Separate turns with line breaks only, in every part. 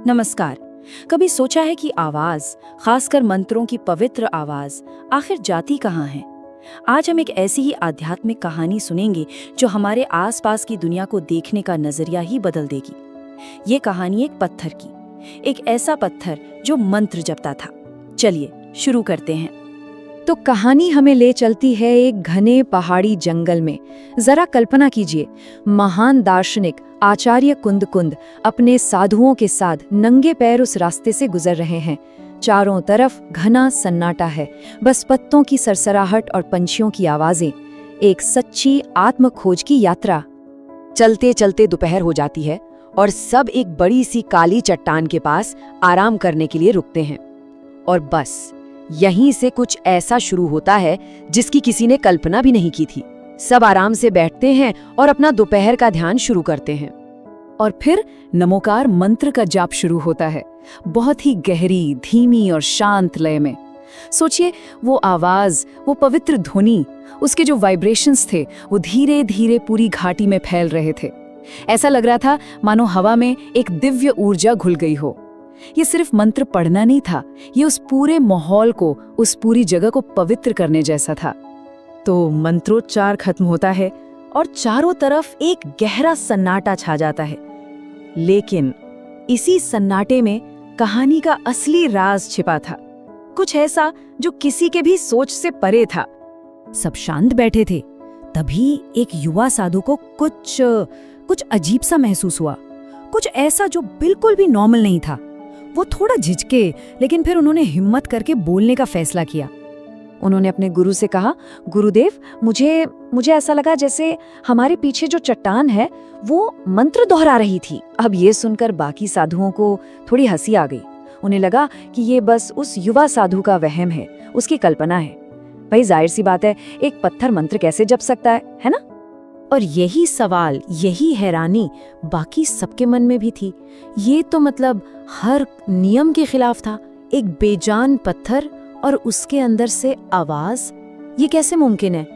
नमस्कार। कभी सोचा है कि आवाज, खासकर मंत्रों की पवित्र आवाज, आखिर जाती कहाँ है? आज हम एक ऐसी ही आध्यात्मिक कहानी सुनेंगे जो हमारे आसपास की दुनिया को देखने का नजरिया ही बदल देगी। ये कहानी एक पत्थर की, एक ऐसा पत्थर जो मंत्र जपता था। चलिए शुरू करते हैं।
तो कहानी हमें ले चलती है एक घने पहाड़ी जंगल में। जरा कल्पना कीजिए, महान दार्शनिक आचार्य कुंद अपने साधुओं के साथ नंगे पैर उस रास्ते से गुजर रहे हैं। चारों तरफ घना सन्नाटा है, बस पत्तों की सरसराहट और पंछियों की आवाजें। एक सच्ची आत्म खोज की यात्रा। चलते चलते दोपहर हो जाती है और सब एक बड़ी सी काली चट्टान के पास आराम करने के लिए रुकते हैं। और बस यहीं से कुछ ऐसा शुरू होता है जिसकी किसी ने कल्पना भी नहीं की थी। सब आराम से बैठते हैं और अपना दोपहर का ध्यान शुरू करते हैं। और फिर नमोकार मंत्र का जाप शुरू होता है, बहुत ही गहरी, धीमी और शांत लय में। सोचिए, वो आवाज, वो पवित्र ध्वनि, उसके जो वाइब्रेशंस थे वो धीरे धीरे पूरी घाटी में फैल रहे थे। ऐसा लग रहा था मानो हवा में एक दिव्य ऊर्जा घुल गई हो। ये सिर्फ मंत्र पढ़ना नहीं था, ये उस पूरे माहौल को, उस पूरी जगह को पवित्र करने जैसा था। तो मंत्रोच्चार खत्म होता है और चारों तरफ एक गहरा सन्नाटा छा जाता है। लेकिन इसी सन्नाटे में कहानी का असली राज छिपा था, कुछ ऐसा जो किसी के भी सोच से परे था। सब शांत बैठे थे, तभी एक युवा साधु को कुछ अजीब सा महसूस हुआ, कुछ ऐसा जो बिल्कुल भी नॉर्मल नहीं था। वो थोड़ा झिझके, लेकिन फिर उन्होंने हिम्मत करके बोलने का फैसला किया। उन्होंने अपने गुरु से कहा, गुरुदेव, मुझे ऐसा लगा जैसे हमारे पीछे जो चट्टान है वो मंत्र दोहरा रही थी। अब ये सुनकर बाकी साधुओं को थोड़ी हंसी आ गई। उन्हें लगा कि ये बस उस युवा साधु का वहम है, उसकी कल्पना है। भाई जाहिर सी बात है, एक पत्थर मंत्र कैसे जप सकता है ना? और यही सवाल, यही हैरानी बाकी सबके मन में भी थी। ये तो मतलब हर नियम के खिलाफ था। एक बेजान पत्थर और उसके अंदर से आवाज, ये कैसे मुमकिन है?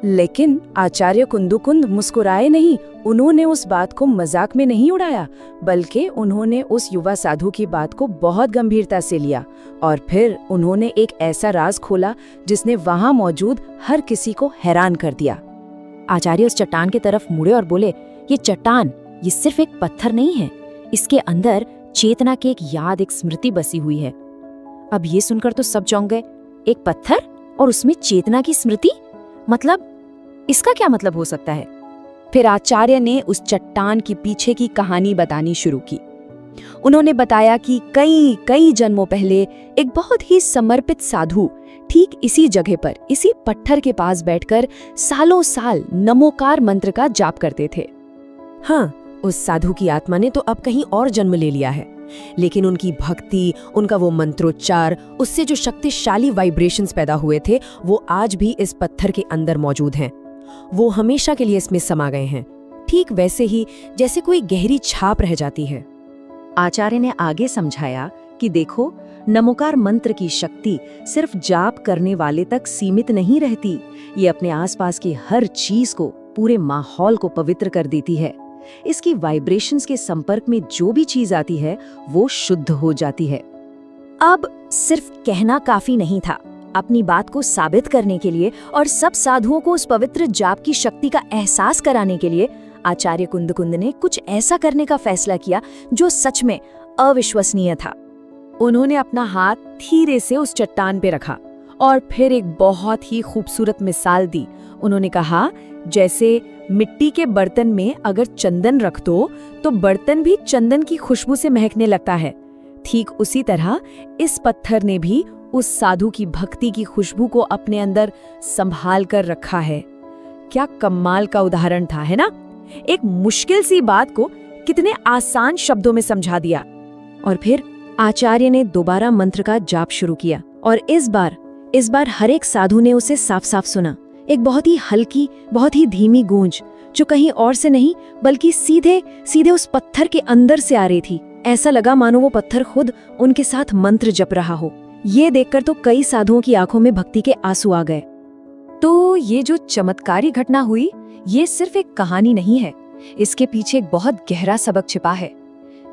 लेकिन आचार्य कुंद मुस्कुराए नहीं। उन्होंने उस बात को मजाक में नहीं उड़ाया, बल्कि उन्होंने उस युवा साधु की बात को बहुत गंभीरता से लिया। और फिर उन्होंने एक ऐसा राज खोला जिसने वहां मौजूद हर किसी को हैरान कर दिया। आचार्य उस चट्टान की तरफ मुड़े और बोले, ये चट्टान, ये सिर्फ एक पत्थर नहीं है, इसके अंदर चेतना की एक याद, एक स्मृति बसी हुई है। अब ये सुनकर तो सब चौंक गए। एक पत्थर और उसमें चेतना की स्मृति? मतलब इसका क्या मतलब हो सकता है? फिर आचार्य ने उस चट्टान के पीछे की कहानी बतानी शुरू की। उन्होंने बताया कि कई जन्मों पहले एक बहुत ही समर्पित साधु ठीक इसी जगह पर, इसी पत्थर के पास बैठकर सालों साल नमोकार मंत्र का जाप करते थे। हाँ, उस साधु की आत्मा ने तो अब कहीं और जन्म ले लिया है, लेकिन उनकी भक्ति, उनका वो मंत्रोच्चार, उससे जो शक्तिशाली वाइब्रेशंस पैदा हुए थे, वो आज भी इस पत्थर के अंदर मौजूद हैं। वो हमेशा के लिए इसमें समा गए हैं, ठीक वैसे ही जैसे कोई गहरी छाप रह जाती है। आचार्य ने आगे समझाया कि देखो, नमोकार मंत्र की शक्ति सिर्फ जाप करने वाले तक सीमित नहीं रहती, ये अपने आसपास की हर चीज को, पूरे माहौल को पवित्र कर देती है। इसकी वाइब्रेशंस के संपर्क में जो भी चीज आती है वो शुद्ध हो जाती है। अब सिर्फ कहना काफी नहीं था। अपनी बात को साबित करने के लिए और सब साधुओं को उस पवित्र जाप की शक्ति का एहसास कराने के लिए आचार्य कुंद ने कुछ ऐसा करने का फैसला किया जो सच में अविश्वसनीय था। उन्होंने अपना हाथ धीरे से उस चट्टान पे रखा और फिर एक बहुत ही खूबसूरत मिसाल दी। उन्होंने कहा, जैसे मिट्टी के बर्तन में अगर चंदन रख दो तो बर्तन भी चंदन की खुशबू से महकने लगता है, ठीक उसी तरह इस पत्थर ने भी उस साधु की भक्ति की खुशबू को अपने अंदर संभाल कर रखा है। क्या कमाल का उदाहरण था, है ना? एक मुश्किल सी बात को कितने आसान शब्दों में समझा दिया। और फिर आचार्य ने दोबारा मंत्र का जाप शुरू किया और इस बार हर एक साधु ने उसे साफ साफ सुना। एक बहुत ही हल्की, बहुत ही धीमी गूंज जो कहीं और से नहीं बल्कि सीधे उस पत्थर के अंदर से आ रही थी। ऐसा लगा मानो वो पत्थर खुद उनके साथ मंत्र जप रहा हो। ये देखकर तो कई साधुओं की आंखों में भक्ति के आंसू आ गए। तो ये जो चमत्कारी घटना हुई, ये सिर्फ एक कहानी नहीं है, इसके पीछे एक बहुत गहरा सबक छिपा है।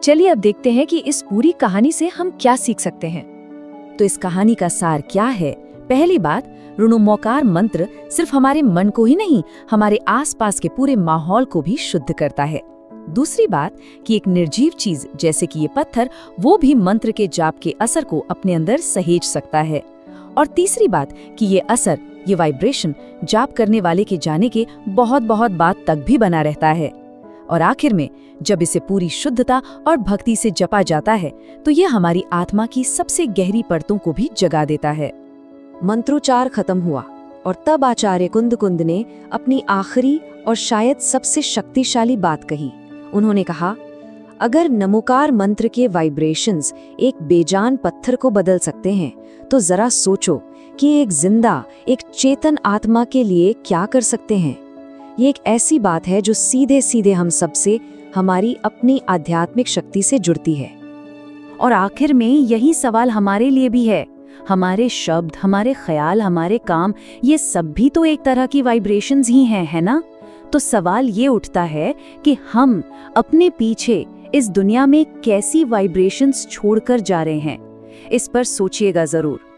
चलिए अब देखते हैं कि इस पूरी कहानी से हम क्या सीख सकते हैं।
तो इस कहानी का सार क्या है? पहली बात, ऋणुमोकार मंत्र सिर्फ हमारे मन को ही नहीं, हमारे आसपास के पूरे माहौल को भी शुद्ध करता है। दूसरी बात कि एक निर्जीव चीज जैसे कि ये पत्थर, वो भी मंत्र के जाप के असर को अपने अंदर सहेज सकता है। और तीसरी बात कि ये असर, ये वाइब्रेशन जाप करने वाले के जाने के बहुत बहुत बाद तक भी बना रहता है। और आखिर में जब इसे पूरी शुद्धता और भक्ति से जपा जाता है तो ये हमारी आत्मा की सबसे गहरी परतों को भी जगा देता है।
मंत्रोच्चार खत्म हुआ और तब आचार्य कुंद कुंद ने अपनी आखिरी और शायद सबसे शक्तिशाली बात कही। उन्होंने कहा, अगर नमोकार मंत्र के वाइब्रेशंस एक बेजान पत्थर को बदल सकते हैं तो जरा सोचो कि एक जिंदा, एक चेतन आत्मा के लिए क्या कर सकते हैं। ये एक ऐसी बात है जो सीधे सीधे हम सबसे, हमारी अपनी आध्यात्मिक शक्ति से जुड़ती है।
और आखिर में यही सवाल हमारे लिए भी है। हमारे शब्द, हमारे ख्याल, हमारे काम, ये सब भी तो एक तरह की वाइब्रेशंस ही हैं, है ना? तो सवाल ये उठता है कि हम अपने पीछे इस दुनिया में कैसी वाइब्रेशंस छोड़कर जा रहे हैं। इस पर सोचिएगा जरूर।